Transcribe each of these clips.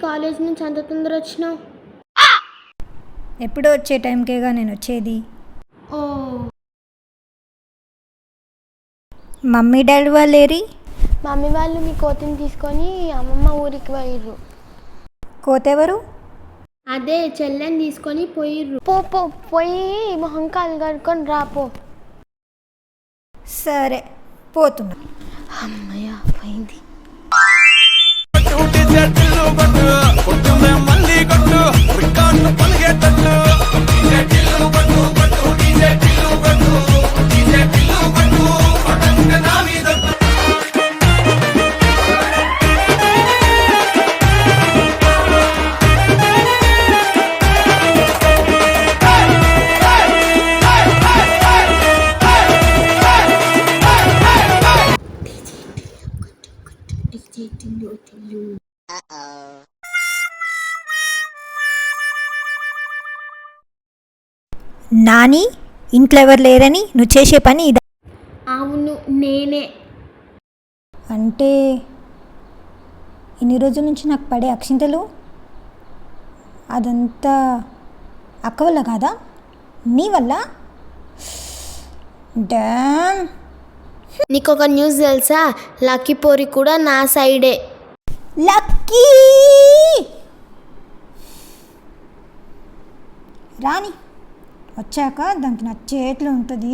College నుంచి అంత తొందర వచ్చినావు? ఎప్పుడో వచ్చే టైంకేగా నేను వచ్చేది. ఓ, మమ్మీ డాడీ వాళ్ళు ఏరి? మమ్మీ వాళ్ళు మీ కోతిని తీసుకొని అమ్మమ్మ ఊరికి పోయిర్రు. కోతెవరు? అదే చెల్లెని తీసుకొని పోయిర్రు. పోయి మొహం కాలు కడుక్కొని రాపో. సరే పోతున్నా. అమ్మయ్య పోయింది. నాని, ఇంట్లో ఎవరు లేరని నువ్వు చేసే పని ఇదా? అవును, నేనే. అంటే ఇన్ని రోజుల నుంచి నాకు పడే అక్షింతలు అదంతా అక్క వల్ల కాదా, నీ వల్ల? డామ్. నీకు ఒక న్యూస్ తెలుసా? లక్కీ పోరి కూడా నా సైడే. లక్కీ రాని వచ్చాక దానికి నా చేతిలో ఉంటుంది.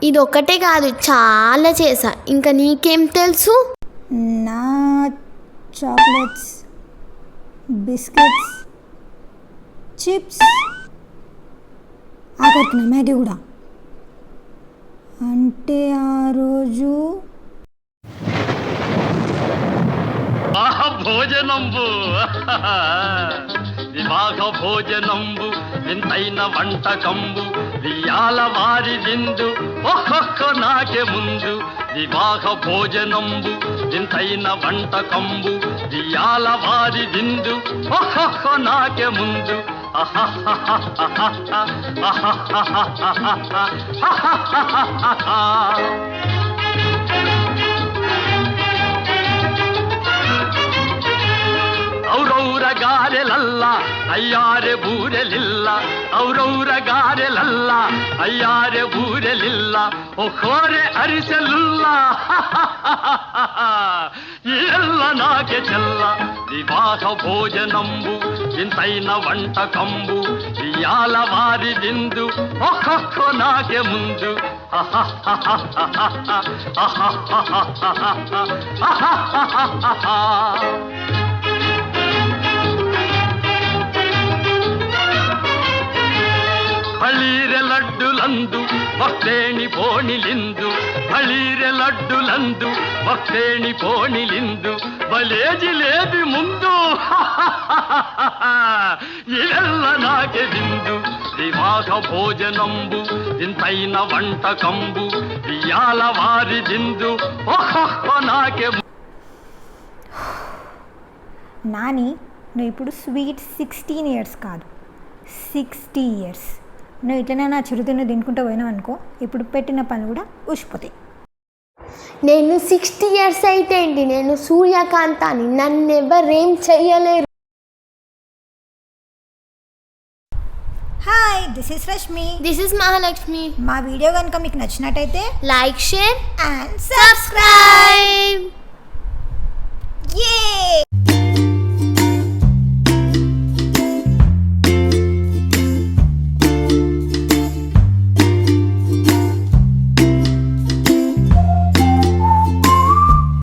ఇది ఒక్కటే కాదు, చాలా చేసా. ఇంకా నీకేం తెలుసు? నా చాక్లెట్స్, బిస్కెట్స్, చిప్స్, ఆఖరికి నా మ్యాగీ కూడా. అంటే ఆ రోజు భోజనంబు వివాహ భోజనంబు వింతైన వంటకంబు వియాల వారి విందు ఒక్కొక్క నాకే ముందు. వివాహ భోజనంబు వింతైన వంటకంబు వియాల వారి విందు ఒక్కొక్క నాకే ముందు. ಔರೌರ ಗಾರೆಲಲ್ಲ ಅಯ್ಯಾರೆ ಬೂರೆಲಿಲ್ಲ, ಔರೌರ ಗಾರೆಲಲ್ಲ ಅಯ್ಯಾರೆ ಬೂರೆಲಿಲ್ಲ, ಒಕ್ಕೋರೆ ಅರಿಸಲಿಲ್ಲ. ಎಲ್ಲ ನಾಕೆ ಚೆಲ್ಲ ವಿವಾಹ ಭೋಜನಂಬು ಇಂತೈನ వంటకంబు ఇయాల వారి విందు ఒక్కొక్క నాకే ముందు. ಬಳೀರೆ ಲಡ್ಡುಲಂದು ಭಕ್ತೇಣಿ ಪೋಣಿಲಿಂದು, ಬಳೀರೆ ಲಡ್ಡುಲಂದು ಭಕ್ತೇಣಿ ಪೋಣಿಲಿಂದು, ಬಲೇ ಜಿಲೇಬಿ ಮುಂದು ಇವೆಲ್ಲ ನಾಕೆ ಬಿಂದು. వివాహ భోజనంబు ఇంతైన వంటకంబు ఇయాల వారి విందు ఒక్కొక్క నాకే. నాని, నువ్వు ఇప్పుడు స్వీట్ 16 years కాదు, 60 years. నువ్వు ఇట్లనే నా చిరుతిని తినుకుంటూ పోయినావు అనుకో, ఇప్పుడు పెట్టిన పనులు కూడా ఊసిపోతాయి. నేను 60 years అయితే ఏంటి, నేను సూర్యకాంతాని, నన్ను ఎవరేం చెయ్యలేరు. Hi, this is Rashmi. This is Mahalakshmi. మా వీడియో కనుక మీకు నచ్చినట్టయితే లైక్, షేర్ అండ్ సబ్స్క్రైబ్. యే.